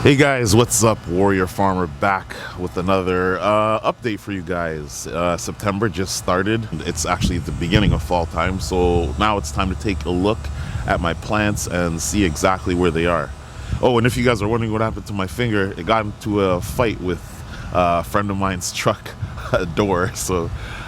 Hey guys, what's up? Warrior Farmer back with another update for you guys. September just started. It's actually the beginning of fall time, so now it's time to take a look at my plants and see exactly where they are. Oh, and if you guys are wondering what happened to my finger, it got into a fight with a friend of mine's truck door.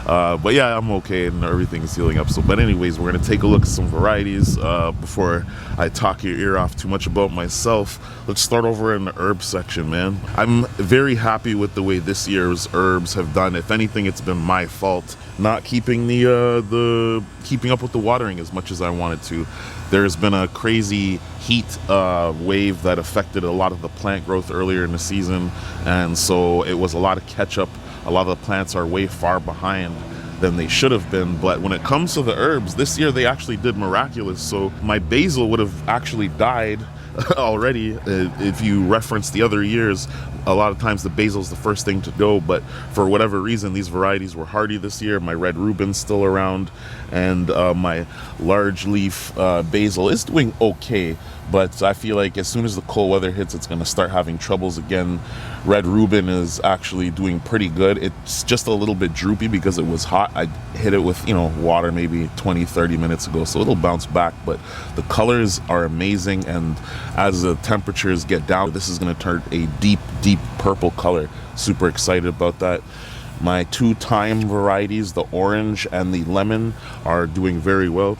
But yeah, I'm okay and everything's healing up. But anyways, we're gonna take a look at some varieties before I talk your ear off too much about myself. Let's start over in the herb section, man. I'm very happy with the way this year's herbs have done. If anything, it's been my fault not keeping keeping up with the watering as much as I wanted to. There's been a crazy heat wave that affected a lot of the plant growth earlier in the season, and so it was a lot of catch up. A lot of the plants are way far behind than they should have been. But when it comes to the herbs, this year they actually did miraculous. So my basil would have actually died already. If you reference the other years, a lot of times the basil is the first thing to go, but for whatever reason these varieties were hardy this year. My red Reuben's still around, and my large leaf basil is doing okay, but I feel like as soon as the cold weather hits, it's going to start having troubles again. Red Reuben is actually doing pretty good. It's just a little bit droopy because it was hot. I hit it with water maybe 20-30 minutes ago, so it'll bounce back, but the colors are amazing, and as the temperatures get down, this is going to turn a deep purple color. Super excited about that. My two thyme varieties, the orange and the lemon, are doing very well,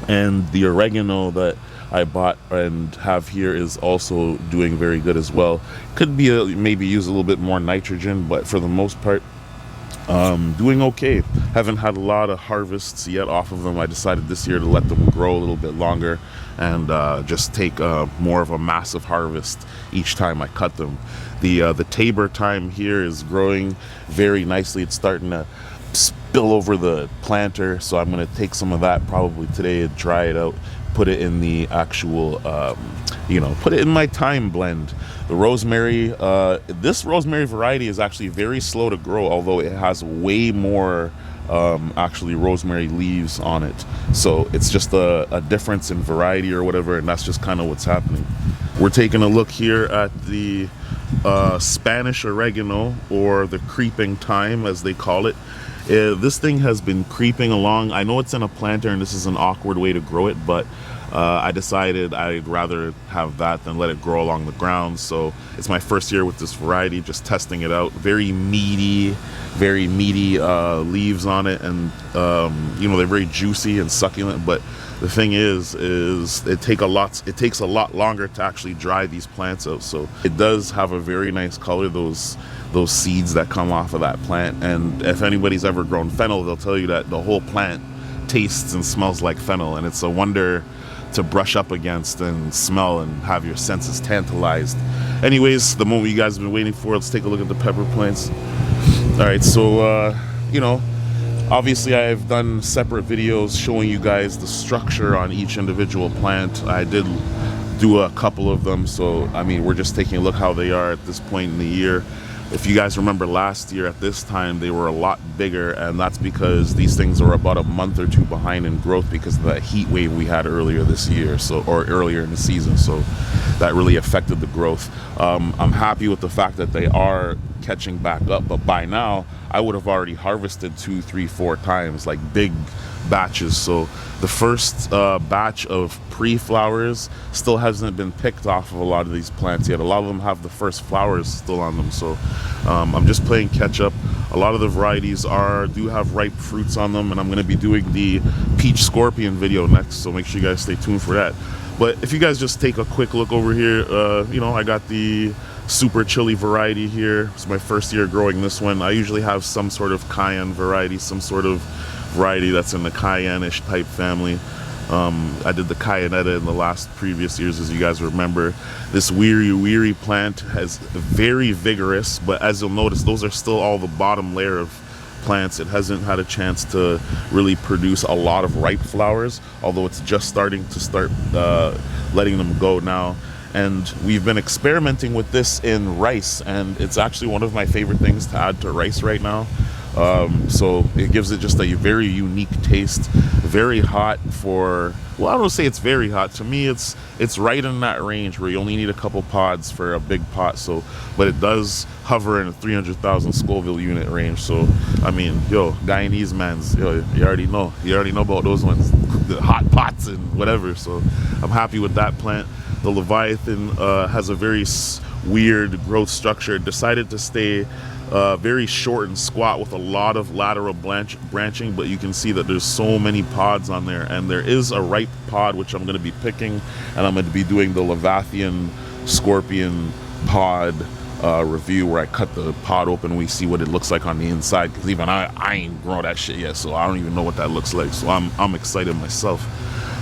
and the oregano that I bought and have here is also doing very good as well. Could be maybe use a little bit more nitrogen, but for the most part doing okay. Haven't had a lot of harvests yet off of them. I decided this year to let them grow a little bit longer and just take more of a massive harvest each time I cut them. The Tabor thyme here is growing very nicely. It's starting to spill over the planter, so I'm going to take some of that probably today and dry it out, put it in the actual put it in my thyme blend. The rosemary, this rosemary variety is actually very slow to grow, although it has way more actually rosemary leaves on it, so it's just a difference in variety or whatever, and that's just kind of what's happening. We're taking a look here at the Spanish oregano, or the creeping thyme as they call it. This thing has been creeping along. I know it's in a planter and this is an awkward way to grow it, but I decided I'd rather have that than let it grow along the ground. So it's my first year with this variety, just testing it out. Very meaty leaves on it, and they're very juicy and succulent. But the thing is it takes a lot longer to actually dry these plants out. So it does have a very nice color, those seeds that come off of that plant. And if anybody's ever grown fennel, they'll tell you that the whole plant tastes and smells like fennel, and it's a wonder to brush up against and smell and have your senses tantalized. Anyways, the moment you guys have been waiting for, let's take a look at the pepper plants. All right, so obviously I've done separate videos showing you guys the structure on each individual plant. I did do a couple of them, so I mean, we're just taking a look how they are at this point in the year. If you guys remember last year at this time, they were a lot bigger, and that's because these things are about a month or two behind in growth because of that heat wave we had earlier this year, or earlier in the season. So that really affected the growth. I'm happy with the fact that they are catching back up, but by now I would have already harvested 2, 3, 4 times, like big batches. So the first batch of pre-flowers still hasn't been picked off of a lot of these plants yet. A lot of them have the first flowers still on them, so I'm just playing catch up. A lot of the varieties do have ripe fruits on them, and I'm going to be doing the peach scorpion video next, so make sure you guys stay tuned for that. But if you guys just take a quick look over here, I got the super chili variety here. It's my first year growing this one. I usually have some sort of cayenne variety, some sort of variety that's in the cayenne-ish type family. I did the cayennetta in the previous years, as you guys remember. This weary plant is very vigorous, but as you'll notice, those are still all the bottom layer of plants. It hasn't had a chance to really produce a lot of ripe flowers, although it's just starting to letting them go now. And we've been experimenting with this in rice, and it's actually one of my favorite things to add to rice right now. So it gives it just a very unique taste, very hot for, well, I don't say it's very hot. To me, it's right in that range where you only need a couple pods for a big pot. So, but it does hover in a 300,000 Scoville unit range. So, I mean, yo, Guyanese mans, yo, you already know about those ones, the hot pots and whatever. So, I'm happy with that plant. The Leviathan has a very weird growth structure. It decided to stay very short and squat with a lot of lateral branching, but you can see that there's so many pods on there, and there is a ripe pod which I'm going to be picking, and I'm going to be doing the Leviathan Scorpion pod review where I cut the pod open and we see what it looks like on the inside, because even I ain't grown that shit yet, so I don't even know what that looks like. So I'm excited myself.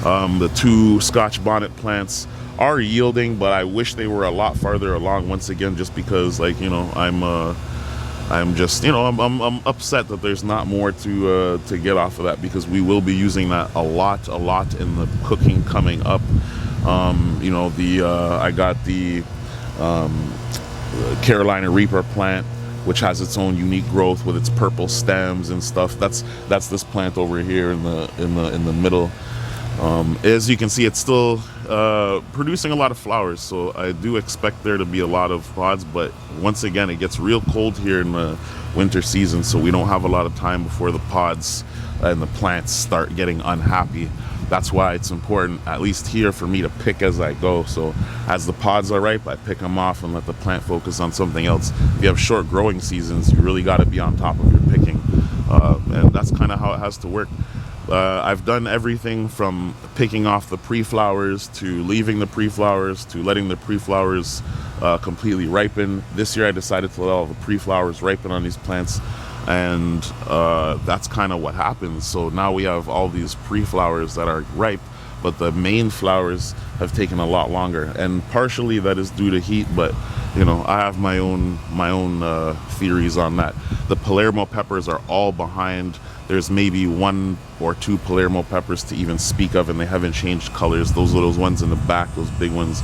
The two Scotch bonnet plants are yielding, but I wish they were a lot farther along, once again, just because, like, you know, I'm just, you know, I'm upset that there's not more to get off of that, because we will be using that a lot in the cooking coming up. You know, I got the Carolina Reaper plant, which has its own unique growth with its purple stems and stuff. That's this plant over here in the middle. As you can see, it's still producing a lot of flowers, so I do expect there to be a lot of pods, but once again, it gets real cold here in the winter season, so we don't have a lot of time before the pods and the plants start getting unhappy. That's why it's important, at least here, for me to pick as I go. So as the pods are ripe, I pick them off and let the plant focus on something else. If you have short growing seasons, you really got to be on top of your picking, and that's kind of how it has to work. I've done everything from picking off the pre-flowers to leaving the pre-flowers to letting the pre-flowers completely ripen. This year I decided to let all the pre-flowers ripen on these plants, and that's kind of what happens. So now we have all these pre-flowers that are ripe, but the main flowers have taken a lot longer, and partially that is due to heat, but you know, I have my own theories on that. The Palermo peppers are all behind. There's maybe 1 or 2 Palermo peppers to even speak of, and they haven't changed colors. Those are those ones in the back, those big ones.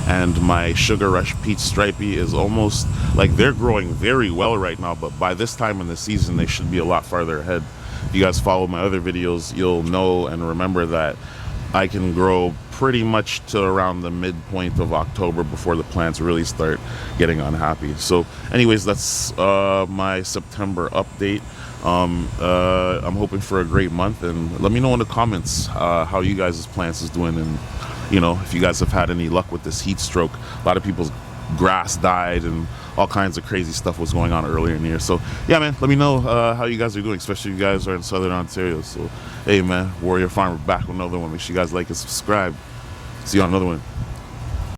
And my Sugar Rush Peach Stripey is almost, like, they're growing very well right now, but by this time in the season, they should be a lot farther ahead. If you guys follow my other videos, you'll know and remember that I can grow pretty much to around the midpoint of October before the plants really start getting unhappy. So anyways, that's my September update. I'm hoping for a great month, and let me know in the comments how you guys' plants is doing, and you know, if you guys have had any luck with this heat stroke. A lot of people's grass died and all kinds of crazy stuff was going on earlier in the year. So yeah, man, let me know how you guys are doing, especially if you guys are in Southern Ontario. So hey man, Warrior Farmer back with another one. Make sure you guys like and subscribe. See you on another one.